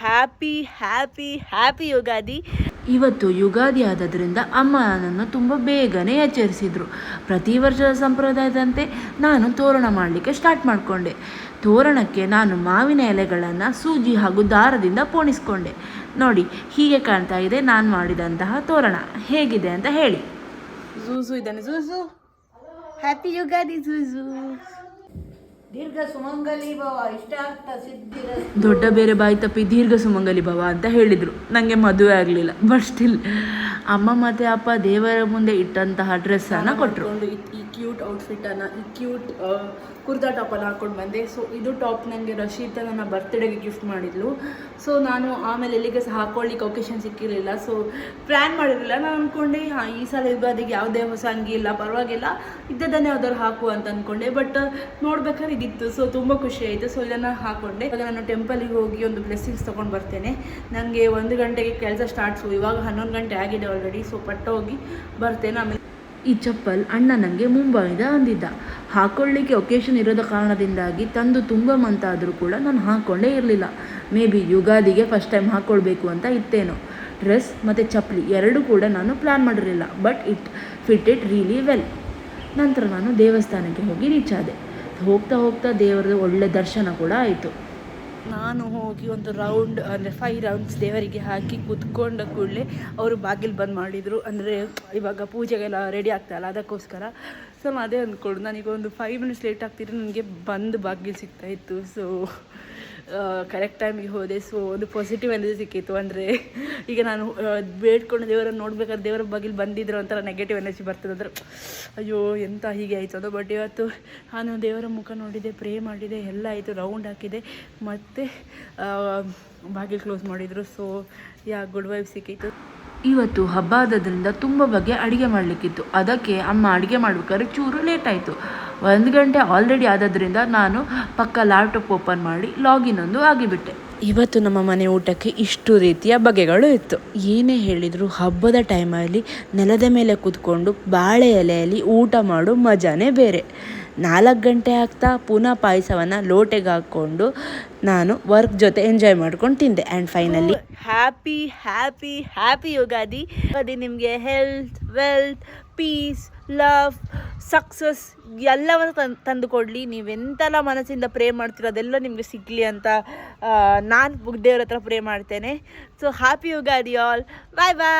Happy happy happy Ugadi. ಇವತ್ತು ಯುಗಾದಿ ಆದದ್ರಿಂದ ಅಮ್ಮ ನನ್ನನ್ನು ತುಂಬ ಬೇಗನೆ ಎಚ್ಚರಿಸಿದರು. ಪ್ರತಿ ವರ್ಷದ ಸಂಪ್ರದಾಯದಂತೆ ನಾನು ತೋರಣ ಮಾಡಲಿಕ್ಕೆ ಸ್ಟಾರ್ಟ್ ಮಾಡಿಕೊಂಡೆ. ತೋರಣಕ್ಕೆ ನಾನು ಮಾವಿನ ಎಲೆಗಳನ್ನು ಸೂಜಿ ಹಾಗೂ ದಾರದಿಂದ ಪೋಣಿಸ್ಕೊಂಡೆ. ನೋಡಿ, ಹೀಗೆ ಕಾಣ್ತಾ ಇದೆ ನಾನು ಮಾಡಿದಂತಹ ತೋರಣ. ಹೇಗಿದೆ ಅಂತ ಹೇಳಿ. ಝೂಝು ಇದ್ದಾನೆ. ಝೂಝು, ಹ್ಯಾಪಿ ಯುಗಾದಿ ಝೂಝು. ದೀರ್ಘ ಸುಮಂಗಲಿ ಭವ, ಇಷ್ಟ ಆಗ್ತಾ ಸಿದ್ಧಿರ. ದೊಡ್ಡ ಬೇರೆ ಬಾಯಿ ತಪ್ಪಿ ದೀರ್ಘ ಸುಮಂಗಲಿ ಭವ ಅಂತ ಹೇಳಿದರು. ನನಗೆ ಮದುವೆ ಆಗಲಿಲ್ಲ, ಬಟ್ ಸ್ಟಿಲ್ ಅಮ್ಮ ಮತ್ತು ಅಪ್ಪ ದೇವರ ಮುಂದೆ ಇಟ್ಟಂತಹ ಡ್ರೆಸ್ಸನ್ನು ಕೊಟ್ಟರು. ಈ ಕ್ಯೂಟ್ ಔಟ್ಫಿಟ್ಟನ್ನು, ಈ ಕ್ಯೂಟ್ ಕುರ್ತಾ ಟಾಪನ್ನು ಹಾಕ್ಕೊಂಡು ಬಂದೆ. ಸೊ ಇದು ಟಾಪ್ ನನಗೆ ರಶೀದ ನನ್ನ ಬರ್ತ್ಡೇಗೆ ಗಿಫ್ಟ್ ಮಾಡಿದ್ಲು. ಸೊ ನಾನು ಆಮೇಲೆ ಎಲ್ಲಿಗೆ ಸಹ ಹಾಕ್ಕೊಳ್ಳಿಕ್ಕೆ ಒಕೇಶನ್ ಸಿಕ್ಕಿರಲಿಲ್ಲ. ಸೊ ಪ್ಲ್ಯಾನ್ ಮಾಡಿರಲಿಲ್ಲ. ನಾನು ಅಂದ್ಕೊಂಡೆ ಈ ಸಲ ಯುಗಾದಿಗೆ ಯಾವುದೇ ಹೊಸ ಅಂಗಿ ಇಲ್ಲ, ಪರವಾಗಿಲ್ಲ, ಇದ್ದದನ್ನೇ ಯಾವ್ದಾದ್ರು ಹಾಕು ಅಂತ ಅಂದ್ಕೊಂಡೆ. ಬಟ್ ನೋಡ್ಬೇಕಾದ್ರೆ ಇದಿತ್ತು. ಸೊ ತುಂಬ ಖುಷಿ ಆಯಿತು. ಸೊ ಇದನ್ನು ಹಾಕ್ಕೊಂಡೆ. ಇವಾಗ ನಾನು ಟೆಂಪಲಿಗೆ ಹೋಗಿ ಒಂದು ಬ್ಲೆಸ್ಸಿಂಗ್ಸ್ ತೊಗೊಂಡು ಬರ್ತೇನೆ. ನನಗೆ 1 ಗಂಟೆಗೆ ಕೆಲಸ ಸ್ಟಾರ್ಟ್ಸು. ಇವಾಗ 11 ಗಂಟೆ ಆಗಿದೆ ಆಲ್ರೆಡಿ. ಸೊ ಹೋಗಿ ಬರ್ತೇನೆ. ಆಮೇಲೆ ಈ ಚಪ್ಪಲ್ ಅಣ್ಣ ನನಗೆ ಮುಂಬೈಯಿಂದ ಅಂದಿದ್ದ. ಹಾಕ್ಕೊಳ್ಳಿಕ್ಕೆ ಒಕೇಶನ್ ಇರೋದ ಕಾರಣದಿಂದಾಗಿ ತಂದು ತುಂಬ ಮಂತಾದರೂ ಕೂಡ ನಾನು ಹಾಕ್ಕೊಂಡೇ ಇರಲಿಲ್ಲ. ಮೇ ಬಿ ಯುಗಾದಿಗೆ ಫಸ್ಟ್ ಟೈಮ್ ಹಾಕ್ಕೊಳ್ಬೇಕು ಅಂತ ಇತ್ತೇನೋ. ಡ್ರೆಸ್ ಮತ್ತು ಚಪ್ಪಲಿ ಎರಡೂ ಕೂಡ ನಾನು ಪ್ಲ್ಯಾನ್ ಮಾಡಿರಲಿಲ್ಲ. But it fitted really well. ನಂತರ ನಾನು ದೇವಸ್ಥಾನಕ್ಕೆ ಹೋಗಿ ರೀಚ್ ಆದೆ. ಹೋಗ್ತಾ ಹೋಗ್ತಾ ದೇವರದ ಒಳ್ಳೆ ದರ್ಶನ ಕೂಡ ಆಯಿತು. ನಾನು ಹೋಗಿ ಒಂದು ರೌಂಡ್ ಅಂದರೆ 5 ರೌಂಡ್ಸ್ ದೇವರಿಗೆ ಹಾಕಿ ಕೂತ್ಕೊಂಡ ಕೂಡಲೇ ಅವರು ಬಾಗಿಲು ಬಂದ್ ಮಾಡಿದರು. ಅಂದರೆ ಇವಾಗ ಪೂಜೆಗೆಲ್ಲ ರೆಡಿ ಆಗ್ತಾಯಿಲ್ಲ, ಅದಕ್ಕೋಸ್ಕರ. ಸೊ ನಾನು ಅದೇ ಅಂದ್ಕೊಂಡು ನನಗೆ ಒಂದು 5 ಮಿನಿಟ್ಸ್ ಲೇಟ್ ಆಗ್ತಿದ್ರೆ ನನಗೆ ಬಂದು ಬಾಗಿಲು ಸಿಗ್ತಾಯಿತ್ತು. ಸೊ ಕರೆಕ್ಟ್ ಟೈಮಿಗೆ ಹೋದೆ. ಸೊ ಒಂದು ಪಾಸಿಟಿವ್ ಎನರ್ಜಿ ಸಿಕ್ಕಿತ್ತು. ಅಂದರೆ ಈಗ ನಾನು ಬೇಡ್ಕೊಂಡು ದೇವರನ್ನು ನೋಡ್ಬೇಕಾದ್ರೆ ದೇವರ ಬಾಗಿಲು ಬಂದಿದ್ರು ಒಂಥರ ನೆಗೆಟಿವ್ ಎನರ್ಜಿ ಬರ್ತದೆ. ಅಂದರೆ ಅಯ್ಯೋ ಎಂತ ಹೀಗೆ ಆಯಿತು ಅದು. ಬಟ್ ಇವತ್ತು ನಾನು ದೇವರ ಮುಖ ನೋಡಿದೆ, ಪ್ರೇ ಮಾಡಿದೆ, ಎಲ್ಲ ಆಯಿತು, ರೌಂಡ್ ಹಾಕಿದೆ, ಮತ್ತು ಬಾಗಿಲು ಕ್ಲೋಸ್ ಮಾಡಿದರು. ಸೊ ಗುಡ್ ವೈಬ್ ಸಿಕ್ಕಿತ್ತು. ಇವತ್ತು ಹಬ್ಬ ಆದದ್ರಿಂದ ತುಂಬ ಬಗ್ಗೆ ಅಡುಗೆ ಮಾಡಲಿಕ್ಕಿತ್ತು. ಅದಕ್ಕೆ ಅಮ್ಮ ಅಡುಗೆ ಮಾಡ್ಬೇಕಾದ್ರೆ ಚೂರು ಲೇಟ್ ಆಯಿತು. 1 ಗಂಟೆ ಆಲ್ರೆಡಿ ಆದದ್ರಿಂದ ನಾನು ಪಕ್ಕ ಲ್ಯಾಪ್ಟಾಪ್ ಓಪನ್ ಮಾಡಿ ಲಾಗಿನ್ ಒಂದು ಆಗಿಬಿಟ್ಟೆ. ಇವತ್ತು ನಮ್ಮ ಮನೆ ಊಟಕ್ಕೆ ಇಷ್ಟು ರೀತಿಯ ಬಗೆಗಳು ಇತ್ತು. ಏನೇ ಹೇಳಿದರೂ ಹಬ್ಬದ ಟೈಮಲ್ಲಿ ನೆಲದ ಮೇಲೆ ಕೂತ್ಕೊಂಡು ಬಾಳೆ ಎಲೆಯಲ್ಲಿ ಊಟ ಮಾಡೋ ಮಜಾನೇ ಬೇರೆ. 4 ಗಂಟೆ ಆಗ್ತಾ ಪುನಃ ಪಾಯಸವನ್ನು ಲೋಟೆಗೆ ಹಾಕ್ಕೊಂಡು ನಾನು ವರ್ಕ್ ಜೊತೆ ಎಂಜಾಯ್ ಮಾಡ್ಕೊಂಡು ತಿಂದೆ. And finally happy happy happy Ugadi. ಅದು ನಿಮಗೆ health, wealth, peace, love, success ಎಲ್ಲವನ್ನು ತಂದು ಕೊಡಲಿ. ನೀವೆಂತೆಲ್ಲ ಮನಸ್ಸಿಂದ ಪ್ರೇ ಮಾಡ್ತೀರೋ ಅದೆಲ್ಲ ನಿಮಗೆ ಸಿಗಲಿ ಅಂತ ನಾನು ದೇವ್ರ ಹತ್ರ ಪ್ರೇ ಮಾಡ್ತೇನೆ. So happy Ugadi all. Bye ಬಾಯ್.